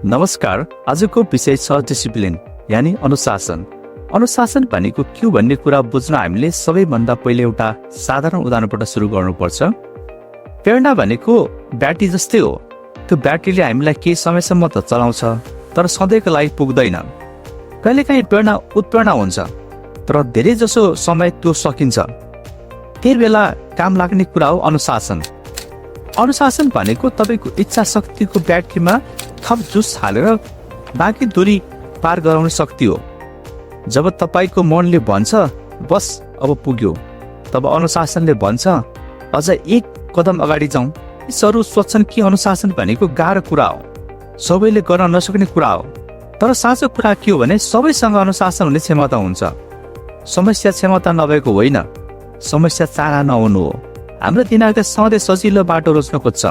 नमस्कार। आजको विषय छ डिसिप्लिन यानी अनुशासन। अनुशासन भनेको के हो भन्ने कुरा बुझ्न हामीले सबैभन्दा पहिले एउटा साधारण उदाहरणबाट सुरु गर्नुपर्छ। प्रेरणा भनेको ब्याट्री जस्तै हो। त्यो ब्याट्रीले हामीलाई केही समयसम्म त चलाउँछ, तर सधैँको लागि पुग्दैन। कहिलेकाहीँ प्रेरणा उत्प्रेरणा हुन्छ, तर धेरै जसो समय त्यो सकिन्छ। त्यही बेला काम लाग्ने कुरा हो अनुशासन। अनुशासन भनेको तपाईँको इच्छा शक्तिको ब्याट्रीमा थप जुस हालेर बाँकी दूरी पार गराउने शक्ति हो। जब तपाईँको मनले भन्छ बस अब पुग्यो, तब अनुशासनले भन्छ अझ एक कदम अगाडि जाउँ। यीहरू सोच्छन् कि अनुशासन भनेको गाह्रो कुरा हो, सबैले गर्न नसक्ने कुरा हो। तर साँचो कुरा के हो भने सबैसँग अनुशासन हुने क्षमता हुन्छ। समस्या क्षमता नभएको होइन, समस्या चाहना नहुनु हो। हाम्रो दिमागले सधैँ सजिलो बाटो रोज्न खोज्छ।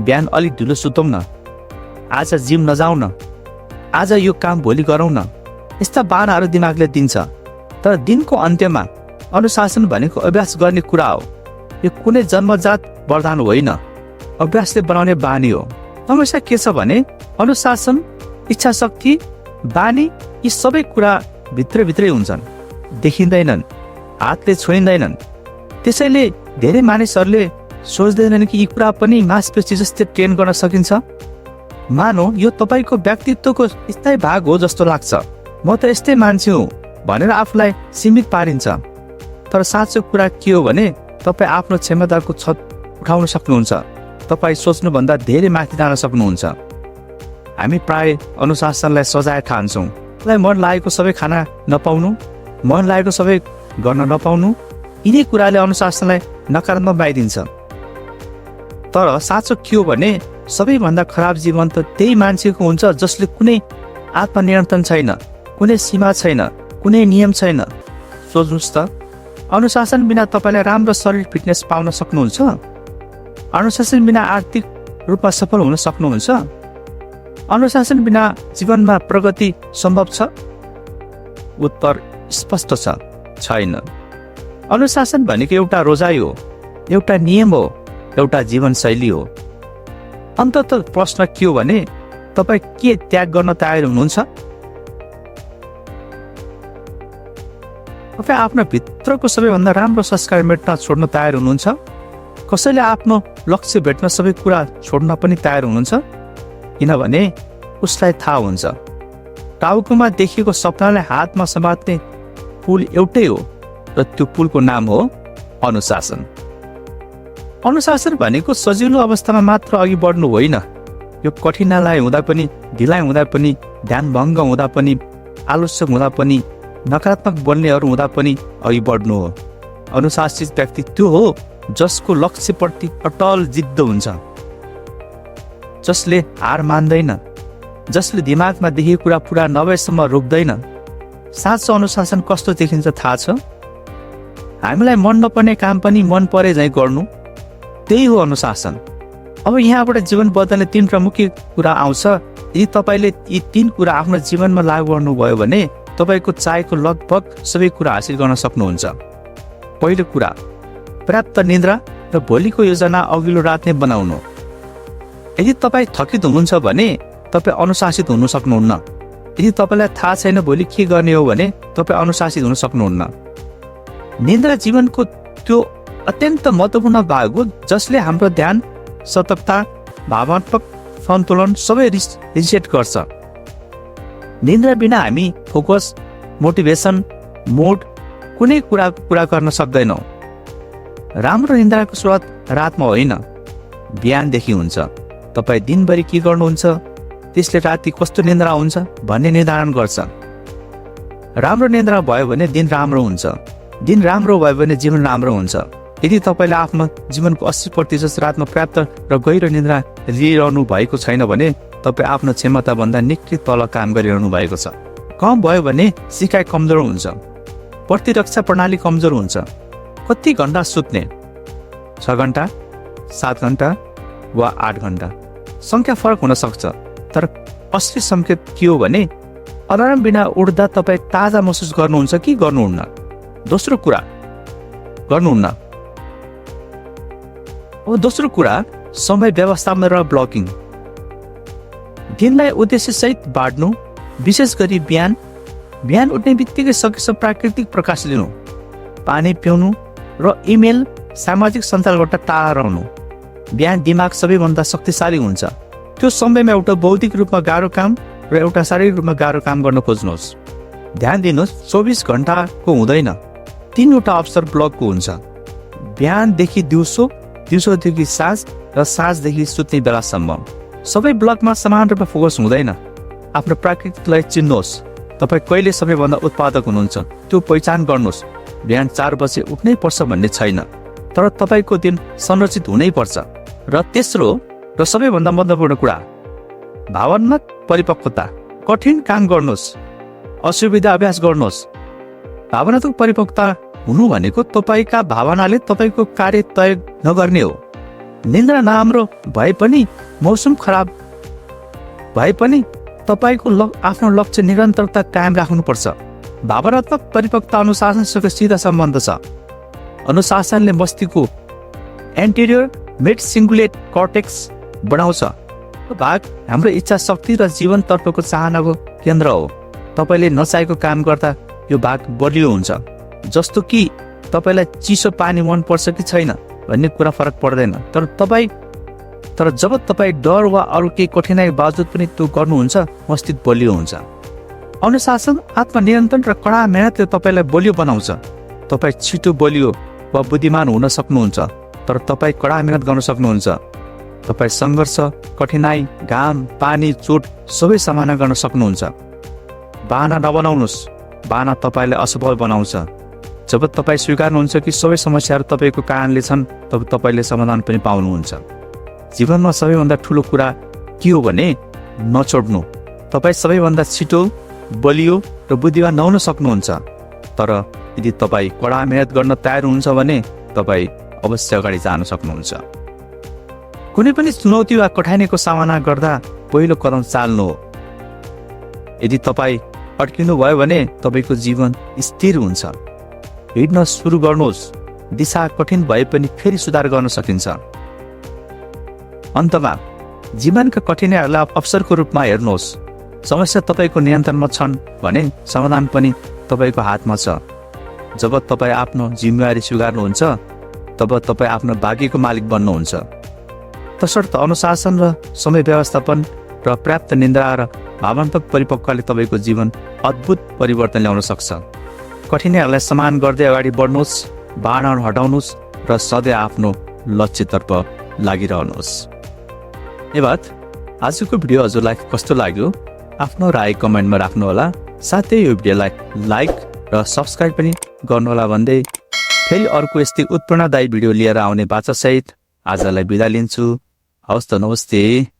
बिहान अलिक ढिलो सुतौँ न, आज जिम नजाउँ न, आज यो काम भोलि गरौँ न, यस्ता बाहनाहरू दिमागले दिन्छ। तर दिनको अन्त्यमा अनुशासन भनेको अभ्यास गर्ने कुरा हो। यो कुनै जन्मजात वरदान होइन, अभ्यासले बनाउने बानी हो। समस्या के छ भने अनुशासन, इच्छा शक्ति, बानी यी सबै कुरा भित्रभित्रै हुन्छन्, देखिँदैनन्, हातले छोइँदैनन्। त्यसैले धेरै मानिसहरूले सोच्दैनन् कि यी कुरा पनि मांसपेशी जस्तै ट्रेन गर्न सकिन्छ। मानौ यो तपाईँको व्यक्तित्वको स्थायी भाग हो जस्तो लाग्छ। म त यस्तै मान्छे हुँ भनेर आफूलाई सीमित पारिन्छ। तर साँचो कुरा के हो भने तपाईँ आफ्नो क्षमताको छत उठाउन सक्नुहुन्छ। तपाईँ सोच्नुभन्दा धेरै माथि जान सक्नुहुन्छ। हामी प्राय अनुशासनलाई सजाय ठान्छौँ। मन लागेको सबै खाना नपाउनु, मन लागेको सबै गर्न नपाउनु, यिनै कुराले अनुशासनलाई नकारात्मक बनाइदिन्छ। तर साँचो के हो भने सबैभन्दा खराब जीवन त त्यही मान्छेको हुन्छ जसले कुनै आत्मनियन्त्रण छैन, कुनै सीमा छैन, कुनै नियम छैन। सोच्नुहोस् त, अनुशासन बिना तपाईँले राम्रो शरीर फिटनेस पाउन सक्नुहुन्छ? अनुशासन बिना आर्थिक रूपमा सफल हुन सक्नुहुन्छ? अनुशासन बिना जीवनमा प्रगति सम्भव छ? उत्तर स्पष्ट छ, छैन। अनुशासन भनेको एउटा रोजाइ हो, एउटा नियम हो, एउटा जीवनशैली हो। अन्ततः प्रश्न के हो भने तपाईँ के त्याग गर्न तयार हुनुहुन्छ? तपाईँ आफ्नो भित्रको सबैभन्दा राम्रो संस्कार मेट्न छोड्न तयार हुनुहुन्छ? कसैले आफ्नो लक्ष्य भेट्न सबै कुरा छोड्न पनि तयार हुनुहुन्छ? किनभने उसलाई थाहा हुन्छ टाउकोमा देखिएको सपनालाई हातमा समात्ने पुल एउटै हो, र त्यो पुलको नाम हो अनुशासन। अनुशासन भनेको सजिलो अवस्थामा मात्र अघि बढ्नु होइन। यो कठिनाइ हुँदा पनि, ढिलाइ हुँदा पनि, ध्यान भङ्ग हुँदा पनि, आलस्य हुँदा पनि, नकारात्मक बोल्नेहरू हुँदा पनि अघि बढ्नु हो। अनुशासित व्यक्ति त्यो हो जसको लक्ष्यप्रति अटल जिद्द हुन्छ, जसले हार मान्दैन, जसले दिमागमा देखेको कुरा पुरा नभएसम्म रोक्दैन। साँचो अनुशासन कस्तो देखिन्छ थाहा छ? हामीलाई मन नपर्ने काम पनि मन परे झैँ गर्नु, त्यही हो अनुशासन। अब यहाँबाट जीवन बदल्ने 3 प्रमुख कुरा आउँछ। यदि तपाईँले यी 3 कुरा आफ्नो जीवनमा लागू गर्नुभयो भने तपाईँको चाहेको लगभग सबै कुरा हासिल गर्न सक्नुहुन्छ। पहिलो कुरा, पर्याप्त निद्रा र भोलिको योजना अघिल्लो रात नै बनाउनु। यदि तपाईँ थकित हुनुहुन्छ भने तपाईँ अनुशासित हुन सक्नुहुन्न। यदि तपाईँलाई थाहा छैन भोलि के गर्ने हो भने तपाईँ अनुशासित हुन सक्नुहुन्न। निद्रा जीवनको त्यो अत्यन्त महत्त्वपूर्ण भाग हो जसले हाम्रो ध्यान, सतर्कता, भावनात्मक सन्तुलन सबै रिसेट गर्छ। निद्रा बिना हामी फोकस, मोटिभेसन, मुड कुनै कुरा पुरा गर्न सक्दैनौँ। राम्रो निद्राको सुरुवात रातमा होइन, बिहानदेखि हुन्छ। तपाईँ दिनभरि के गर्नुहुन्छ त्यसले राति कस्तो निद्रा हुन्छ भन्ने निर्धारण गर्छ। राम्रो निद्रा भयो भने दिन राम्रो हुन्छ, दिन राम्रो भयो भने जीवन राम्रो हुन्छ। यदि तपाईँले आफ्नो जीवनको 80% रातमा पर्याप्त र गहिरो निद्रा लिइरहनु भएको छैन भने तपाईँ आफ्नो क्षमताभन्दा निकै तल काम गरिरहनु भएको छ। कम भयो भने सिकाइ कमजोर हुन्छ, प्रतिरक्षा प्रणाली कमजोर हुन्छ। कति घन्टा सुत्ने? 6 घन्टा, 7 घन्टा वा 8 घन्टा? सङ्ख्या फरक हुन सक्छ, तर असली सङ्केत के हो भने अलार्म बिना उठ्दा तपाईँ ताजा महसुस गर्नुहुन्छ कि गर्नुहुन्न? दोस्रो कुरा, गर्नुहुन्न। दोस्रो कुरा समय व्यवस्थापन र ब्लकिङ। दिनलाई उद्देश्यसहित बाँड्नु, विशेष गरी बिहान उठ्ने बित्तिकै सकेसम्म प्राकृतिक प्रकाश लिनु, पानी पिउनु र इमेल सामाजिक सञ्जालबाट टाढा रहनु। बिहान दिमाग सबैभन्दा शक्तिशाली हुन्छ। त्यो समयमा एउटा बौद्धिक रूपमा गाह्रो काम र एउटा शारीरिक रूपमा गाह्रो काम गर्न खोज्नुहोस्। ध्यान दिनुहोस्, 24 घण्टाको हुँदैन, 3वटा अवसर ब्लकको हुन्छ। बिहानदेखि दिउँसो, दिउँसोदेखि साँझ र साँझदेखि सुत्ने बेलासम्म। सबै ब्लकमा समान रूपमा फोकस हुँदैन। आफ्नो प्राकृतिकलाई चिन्नुहोस्। तपाईँ कहिले सबैभन्दा उत्पादक हुनुहुन्छ त्यो पहिचान गर्नुहोस्। बिहान 4 बजे उठ्नै पर्छ भन्ने छैन, तर तपाईँको दिन संरचित हुनै पर्छ। र तेस्रो र सबैभन्दा महत्त्वपूर्ण कुरा, भावनात्मक परिपक्वता। कठिन काम गर्नुहोस्, असुविधा अभ्यास गर्नुहोस्। भावनात्मक परिपक्वता हुनु भनेको तपाईँका भावनाले तपाईँको कार्य तय नगर्ने हो। निन्द्रा नराम्रो भए पनि, मौसम खराब भए पनि तपाईँको आफ्नो लक्ष्य निरन्तरता कायम राख्नुपर्छ। भावनात्मक परिपक्वता अनुशासनसँग सिधा सम्बन्ध छ। अनुशासनले मस्तिष्कको एन्टेरियर मिड सिङ्गुलेट कर्टेक्स बढाउँछ। यो भाग हाम्रो इच्छा शक्ति र जीवनतर्फको चाहनाको केन्द्र हो। तपाईँले नचाहेको काम गर्दा यो भाग बलियो हुन्छ। जस्तो कि तपाईँलाई चिसो पानी मनपर्छ कि छैन भन्ने कुरा फरक पर्दैन, तर जब तपाईँ डर वा अरू केही कठिनाइ बावजुद पनि त्यो गर्नुहुन्छ, मस्तिष्क बलियो हुन्छ। अनुशासन, आत्मनियन्त्रण र कडा मेहनतले तपाईँलाई बलियो बनाउँछ। तपाईँ छिटो बलियो वा बुद्धिमान हुन सक्नुहुन्छ, तर तपाईँ कडा मेहनत गर्न सक्नुहुन्छ। तपाईँ सङ्घर्ष, कठिनाइ, घाम, पानी, चोट सबै सामना गर्न सक्नुहुन्छ। बाहना नबनाउनुहोस्, बाहना तपाईँलाई असफल बनाउँछ। जब तपाईँ स्वीकार्नुहुन्छ कि सबै समस्याहरू तपाईँको कारणले छन्, तब तपाईँले समाधान पनि पाउनुहुन्छ। जीवनमा सबैभन्दा ठुलो कुरा के हो भने नछोड्नु। तपाईँ सबैभन्दा छिटो, बलियो र बुद्धिमान नहुन सक्नुहुन्छ, तर यदि तपाईँ कडा मेहनत गर्न तयार हुनुहुन्छ भने तपाईँ अवश्य अगाडि जान सक्नुहुन्छ। कुनै पनि चुनौती वा कठिनाइको सामना गर्दा पहिलो कदम चाल्नु हो। यदि तपाईँ अड्किनु भयो भने तपाईँको जीवन स्थिर हुन्छ। हिँड्न सुरु गर्नुहोस्। दिशा कठिन भए पनि फेरि सुधार गर्न सकिन्छ। अन्तमा जीवनका कठिनाइहरूलाई अवसरको रूपमा हेर्नुहोस्। समस्या तपाईँको नियन्त्रणमा छन् भने समाधान पनि तपाईँको हातमा छ। जब तपाईँ आफ्नो जिम्मेवारी स्वीकार्नुहुन्छ, तब तपाईँ आफ्नो भाग्यको मालिक बन्नुहुन्छ। तसर्थ अनुशासन र समय व्यवस्थापन र पर्याप्त निन्द्रा र भावनात्मक परिपक्वताले तपाईँको जीवन अद्भुत परिवर्तन ल्याउन सक्छ। कठिनाइहरूलाई सम्मान गर्दै अगाडि बढ्नुहोस्, बाहनाहरू हटाउनुहोस् र सधैँ आफ्नो लक्ष्यतर्फ लागिरहनुहोस्। धन्यवाद। आजको भिडियो हजुरलाई कस्तो लाग्यो आफ्नो राय कमेन्टमा राख्नुहोला। साथै यो भिडियोलाई लाइक र सब्सक्राइब पनि गर्नुहोला भन्दै फेरि अर्को यस्तै उत्प्रेरणादायी भिडियो लिएर आउने बाचासहित आजलाई बिदा लिन्छु। हवस् त, नमस्ते।